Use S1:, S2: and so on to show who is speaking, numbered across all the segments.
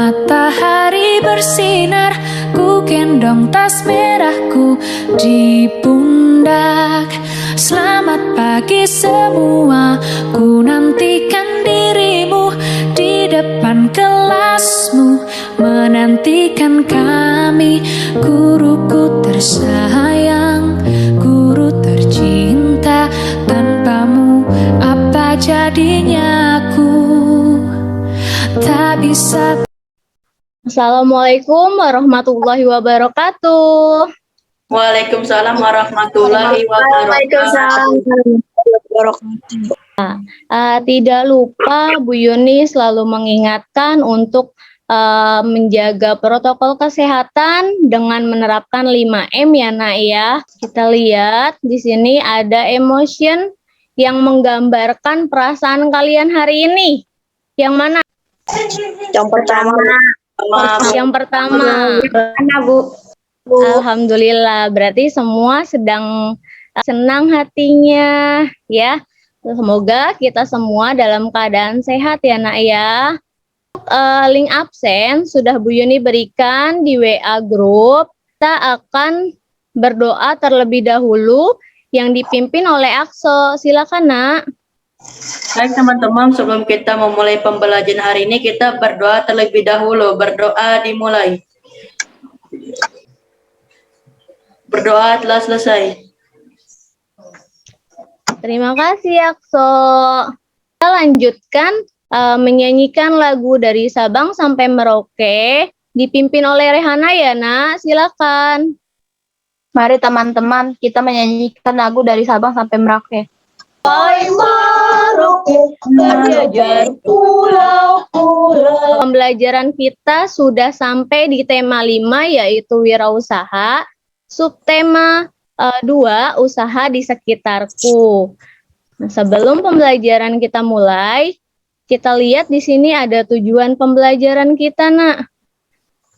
S1: Matahari bersinar, ku gendong tas merahku di pundak. Selamat pagi semua, ku nantikan dirimu di depan kelasmu, menantikan kami. Guruku tersayang, guru tercinta, tanpamu apa jadinya aku? Tak bisa.
S2: Assalamualaikum warahmatullahi wabarakatuh.
S3: Waalaikumsalam warahmatullahi wabarakatuh.
S2: Tidak lupa Bu Yuni selalu mengingatkan untuk menjaga protokol kesehatan dengan menerapkan 5M ya Nak ya. Kita lihat di sini ada emotion yang menggambarkan perasaan kalian hari ini. Yang mana?
S3: Yang pertama.
S2: Yang pertama.
S3: Bu.
S2: Alhamdulillah, berarti semua sedang senang hatinya ya. Semoga kita semua dalam keadaan sehat ya Nak ya. Link absen sudah Bu Yuni berikan di WA grup. Kita akan berdoa terlebih dahulu yang dipimpin oleh Akso. Silakan Nak.
S3: Baik teman-teman, sebelum kita memulai pembelajaran hari ini, kita berdoa terlebih dahulu. Berdoa dimulai. Berdoa telah selesai.
S2: Terima kasih Akso. Kita lanjutkan menyanyikan lagu dari Sabang sampai Merauke, dipimpin oleh Rehana ya Nak. Silakan.
S4: Mari teman-teman, kita menyanyikan lagu dari Sabang sampai Merauke.
S2: Pulau-pulau. Pembelajaran kita sudah sampai di tema 5 yaitu wirausaha, subtema 2 usaha di sekitarku. Nah, sebelum pembelajaran kita mulai, kita lihat di sini ada tujuan pembelajaran kita Nak.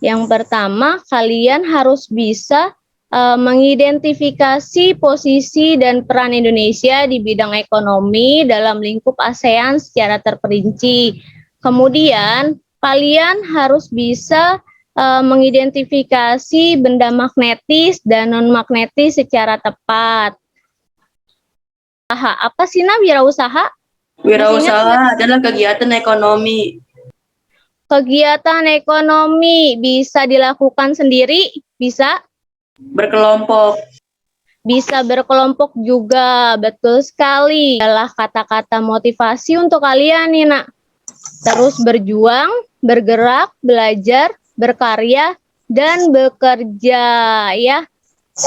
S2: Yang pertama, kalian harus bisa mengidentifikasi posisi dan peran Indonesia di bidang ekonomi dalam lingkup ASEAN secara terperinci. Kemudian, kalian harus bisa mengidentifikasi benda magnetis dan non-magnetis secara tepat. Apa sih Nak wirausaha?
S3: Wirausaha adalah kegiatan ekonomi.
S2: Kegiatan ekonomi bisa dilakukan sendiri, bisa?
S3: Berkelompok.
S2: Bisa berkelompok juga, betul sekali. Adalah kata-kata motivasi untuk kalian nih Nak. Terus berjuang, bergerak, belajar, berkarya, dan bekerja ya.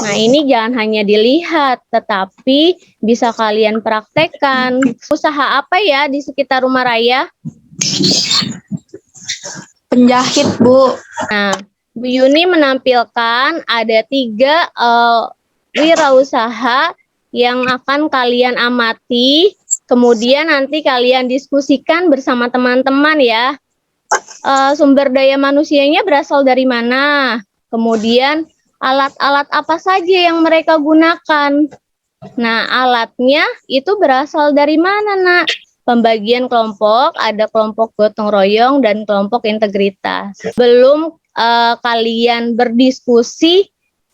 S2: Nah ini jangan hanya dilihat, tetapi bisa kalian praktekkan. Usaha apa ya di sekitar rumah Raya?
S4: Penjahit, Bu.
S2: Nah, Bu Yuni menampilkan ada 3 wirausaha yang akan kalian amati, kemudian nanti kalian diskusikan bersama teman-teman ya. Sumber daya manusianya berasal dari mana? Kemudian alat-alat apa saja yang mereka gunakan? Nah, alatnya itu berasal dari mana, Nak? Pembagian kelompok, ada kelompok gotong royong dan kelompok integritas. Sebelum kalian berdiskusi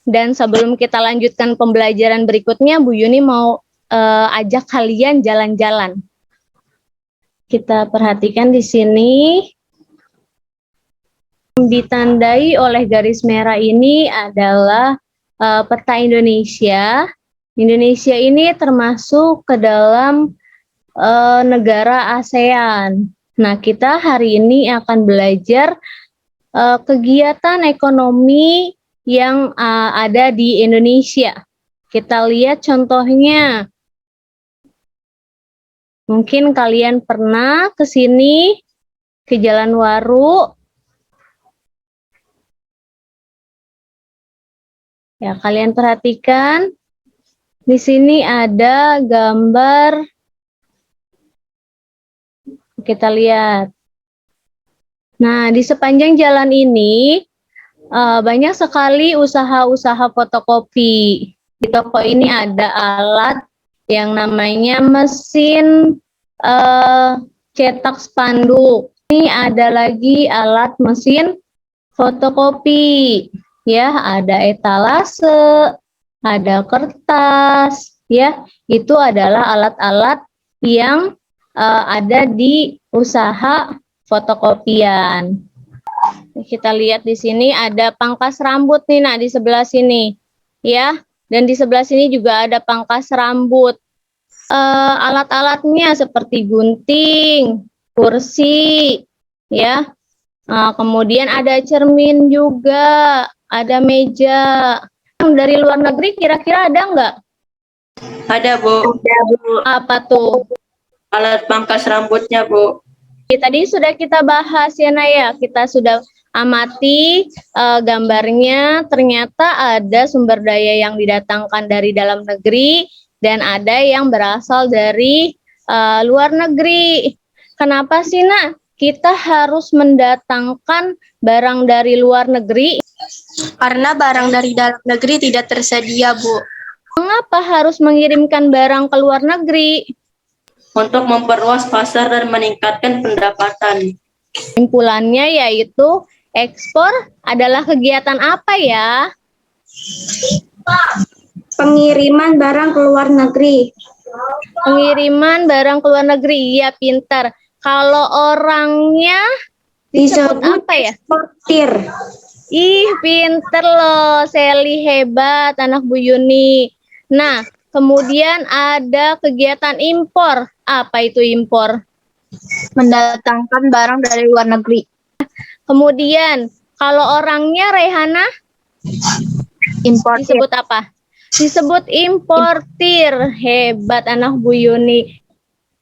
S2: dan sebelum kita lanjutkan pembelajaran berikutnya, Bu Yuni mau ajak kalian jalan-jalan. Kita perhatikan di sini. Ditandai oleh garis merah ini adalah peta Indonesia. Indonesia ini termasuk ke dalam negara ASEAN. Nah, kita hari ini akan belajar kegiatan ekonomi yang ada di Indonesia. Kita lihat contohnya. Mungkin kalian pernah ke sini, ke Jalan Waru. Ya, kalian perhatikan. Di sini ada gambar. Kita lihat. Nah, di sepanjang jalan ini banyak sekali usaha-usaha fotokopi. Di toko ini ada alat yang namanya mesin cetak spanduk. Ini ada lagi alat mesin fotokopi. Ya, ada etalase, ada kertas, ya. Itu adalah alat-alat yang ada di usaha fotokopian. Kita lihat di sini ada pangkas rambut nih, nah di sebelah sini, ya. Dan di sebelah sini juga ada pangkas rambut. Alat-alatnya seperti gunting, kursi, ya. Kemudian ada cermin juga, ada meja. Yang dari luar negeri kira-kira ada nggak?
S3: Ada, Bu.
S2: Apa tuh?
S3: Alat pangkas rambutnya, Bu.
S2: Tadi sudah kita bahas ya Naya, kita sudah amati gambarnya, ternyata ada sumber daya yang didatangkan dari dalam negeri dan ada yang berasal dari luar negeri. Kenapa sih Nak? Kita harus mendatangkan barang dari luar negeri?
S5: Karena barang dari dalam negeri tidak tersedia, Bu.
S2: Mengapa harus mengirimkan barang ke luar negeri?
S3: Untuk memperluas pasar dan meningkatkan pendapatan.
S2: Kesimpulannya yaitu ekspor adalah kegiatan apa ya?
S5: Pengiriman barang ke luar negeri.
S2: Pengiriman barang ke luar negeri, iya pintar. Kalau orangnya disebut apa ya?
S5: Eksportir.
S2: Ih, pinter loh, Sally hebat, anak Bu Yuni. Nah, kemudian ada kegiatan impor. Apa itu impor?
S4: Mendatangkan barang dari luar negeri.
S2: Kemudian, kalau orangnya Rehana
S4: Importir.
S2: disebut apa? Disebut importir. Hebat anak Bu Yuni.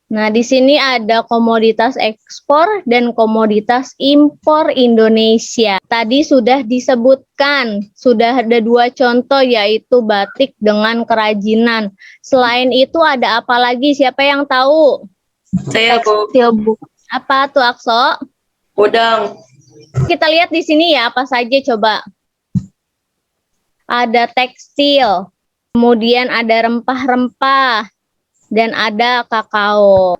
S2: Nah, di sini ada komoditas ekspor dan komoditas impor Indonesia. Tadi sudah disebutkan, sudah ada 2 contoh yaitu batik dengan kerajinan. Selain itu ada apa lagi? Siapa yang tahu?
S3: Saya, Bu.
S4: Tekstil, Bu.
S2: Apa tuh Akso?
S3: Udang.
S2: Kita lihat di sini ya, apa saja coba. Ada tekstil, kemudian ada rempah-rempah, dan ada kakao.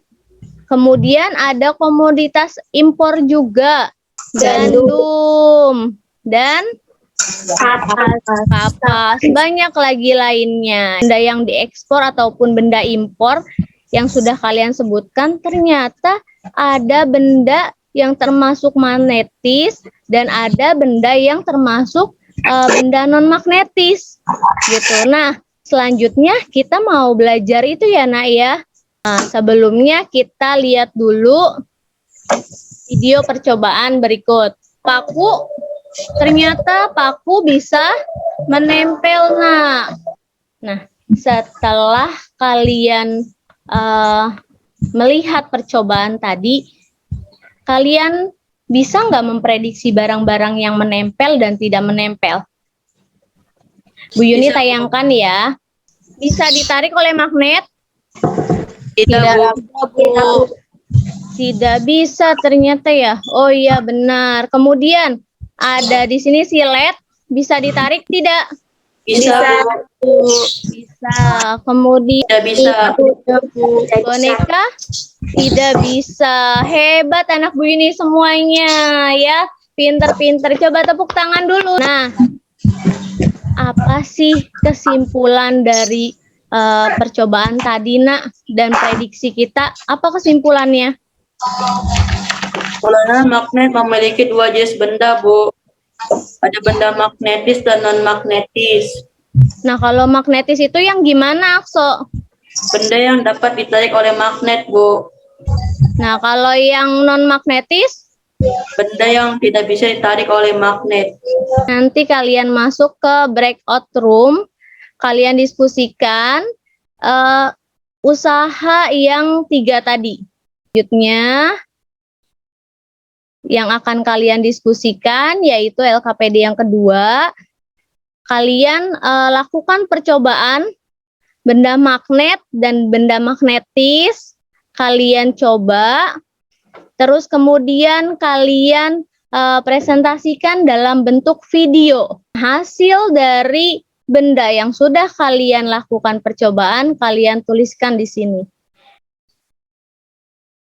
S2: Kemudian ada komoditas impor juga, gandum dan kapas, banyak lagi lainnya. Benda yang diekspor ataupun benda impor yang sudah kalian sebutkan, ternyata ada benda yang termasuk magnetis dan ada benda yang termasuk benda non magnetis gitu. Nah, selanjutnya kita mau belajar itu ya Nak ya. Nah, sebelumnya kita lihat dulu video percobaan berikut. Paku, ternyata paku bisa menempel Nak. Nah, setelah kalian melihat percobaan tadi, kalian bisa nggak memprediksi barang-barang yang menempel dan tidak menempel? Bu Yuni
S3: Bisa, Bu.
S2: tayangkan ya. Bisa ditarik oleh magnet?
S3: Tidak, Bu.
S2: Tidak bisa ternyata ya. Oh iya benar. Kemudian ada di sini silet, bisa ditarik tidak?
S3: Bisa, Bu.
S2: Bisa. Kemudian
S3: Tidak bisa.
S2: boneka tidak bisa. Hebat anak Bu Yuni semuanya ya. Pinter-pinter. Coba tepuk tangan dulu. Nah, apa sih kesimpulan dari percobaan tadi Nak dan prediksi kita? Apa kesimpulannya?
S3: Mulanya magnet memiliki 2 jenis benda, Bu. Ada benda magnetis dan non magnetis.
S2: Nah, kalau magnetis itu yang gimana, Akso?
S3: Benda yang dapat ditarik oleh magnet, Bu.
S2: Nah, kalau yang non magnetis,
S3: Benda yang tidak bisa ditarik oleh magnet.
S2: nanti kalian masuk ke breakout room, kalian diskusikan usaha yang 3 tadi. Selanjutnya, yang akan kalian diskusikan yaitu LKPD yang kedua. Kalian lakukan percobaan benda magnet dan benda magnetis. Kalian coba. Terus kemudian kalian presentasikan dalam bentuk video. Hasil dari benda yang sudah kalian lakukan percobaan, kalian tuliskan di sini.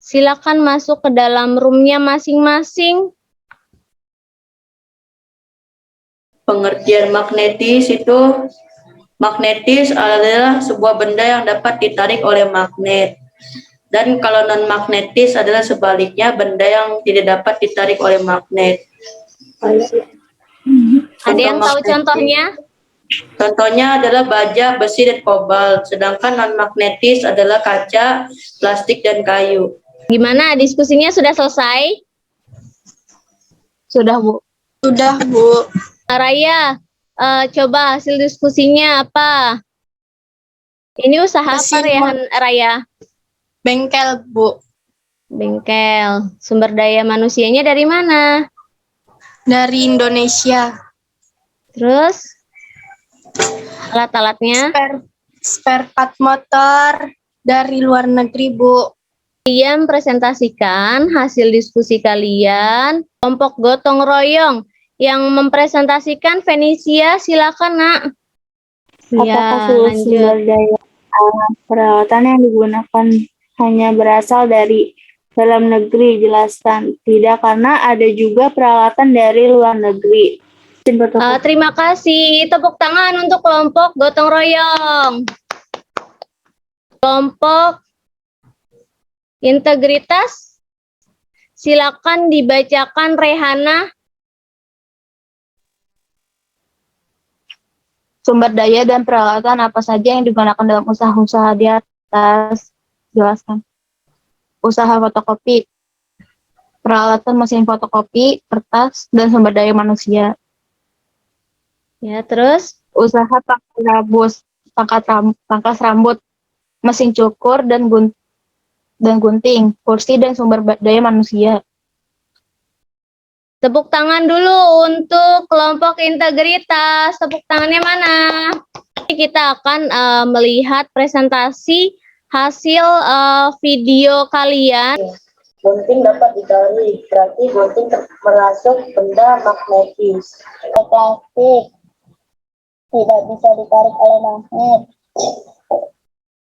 S2: Silakan masuk ke dalam roomnya masing-masing.
S3: Pengertian magnetis itu, magnetis adalah sebuah benda yang dapat ditarik oleh magnet. Dan kalau non magnetis adalah sebaliknya, benda yang tidak dapat ditarik oleh magnet.
S2: Ada yang tahu contohnya?
S3: Contohnya adalah baja, besi, dan kobalt. Sedangkan non magnetis adalah kaca, plastik, dan kayu.
S2: Gimana, diskusinya sudah selesai?
S4: Sudah, Bu.
S5: Sudah, Bu.
S2: Raya, coba hasil diskusinya apa? Ini usaha apa, Raya?
S5: Bengkel, Bu.
S2: Bengkel. Sumber daya manusianya dari mana?
S5: Dari Indonesia.
S2: Terus alat-alatnya?
S5: Spare part motor dari luar negeri, Bu.
S2: Kalian presentasikan hasil diskusi kalian. Kelompok gotong royong yang mempresentasikan Fenisia, silakan, Nak.
S6: Apakah seluruh sumber daya alam peralatan yang digunakan hanya berasal dari dalam negeri? Jelaskan. Tidak, karena ada juga peralatan dari luar negeri.
S2: Terima kasih. Tepuk tangan untuk kelompok gotong royong. Kelompok integritas, silakan dibacakan Rehana.
S4: Sumber daya dan peralatan apa saja yang digunakan dalam usaha-usaha di atas? Jelaskan. Usaha fotokopi, peralatan mesin fotokopi, kertas, dan sumber daya manusia.
S2: Ya, terus?
S4: Usaha pangkas rambut, mesin cukur, dan gunting, kursi, dan sumber daya manusia.
S2: Tepuk tangan dulu untuk kelompok integritas. Tepuk tangannya mana? Kita akan melihat presentasi hasil video kalian.
S7: Gunting dapat ditarik, berarti gunting merasuk benda magnetis. Plastik tidak bisa ditarik oleh magnet.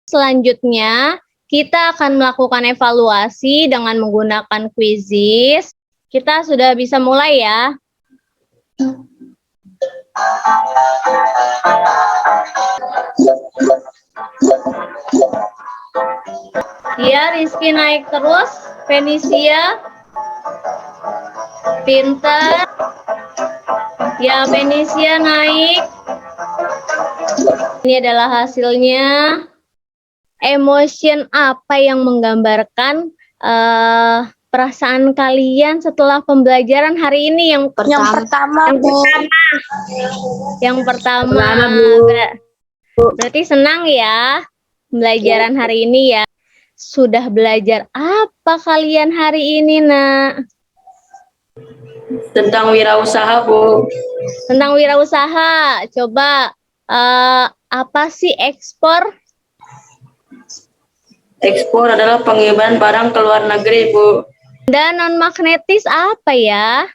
S2: Selanjutnya, kita akan melakukan evaluasi dengan menggunakan quizzes. Kita sudah bisa mulai ya. Ya, Rizky naik terus. Fenisia. Pinter. Ya, Fenisia naik. Ini adalah hasilnya. Emotion apa yang menggambarkan perasaan kalian setelah pembelajaran hari ini? Yang pertama, berarti senang ya pembelajaran hari ini ya. Sudah belajar apa kalian hari ini, Nak?
S3: Tentang wirausaha, Bu.
S2: Tentang wirausaha. Coba apa sih ekspor?
S3: Ekspor adalah pengiriman barang ke luar negeri, Bu.
S2: Dan non magnetis apa ya?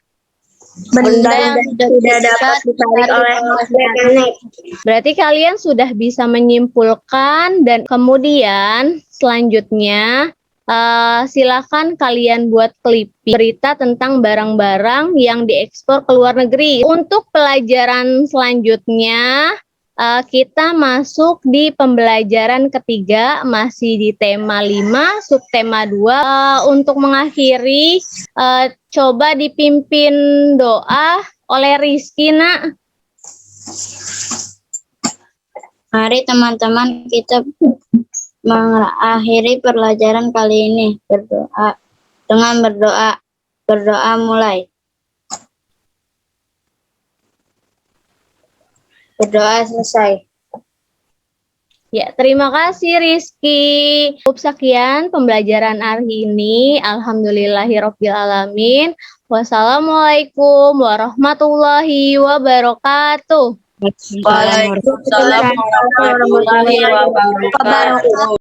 S5: Benda yang tidak dapat ditarik oleh magnet.
S2: Berarti kalian sudah bisa menyimpulkan, dan kemudian selanjutnya silakan kalian buat clipping berita tentang barang-barang yang diekspor ke luar negeri. Untuk pelajaran selanjutnya kita masuk di pembelajaran ketiga, masih di tema 5, subtema 2. Untuk mengakhiri, coba dipimpin doa oleh Rizky, Nak.
S7: Mari teman-teman kita mengakhiri pelajaran kali ini dengan berdoa. Berdoa mulai. Berdoa selesai.
S2: Ya, terima kasih Rizky. Cukup sekian pembelajaran hari ini. Alhamdulillahirobbilalamin. Wassalamualaikum warahmatullahi wabarakatuh.
S3: Waalaikumsalam warahmatullahi wabarakatuh.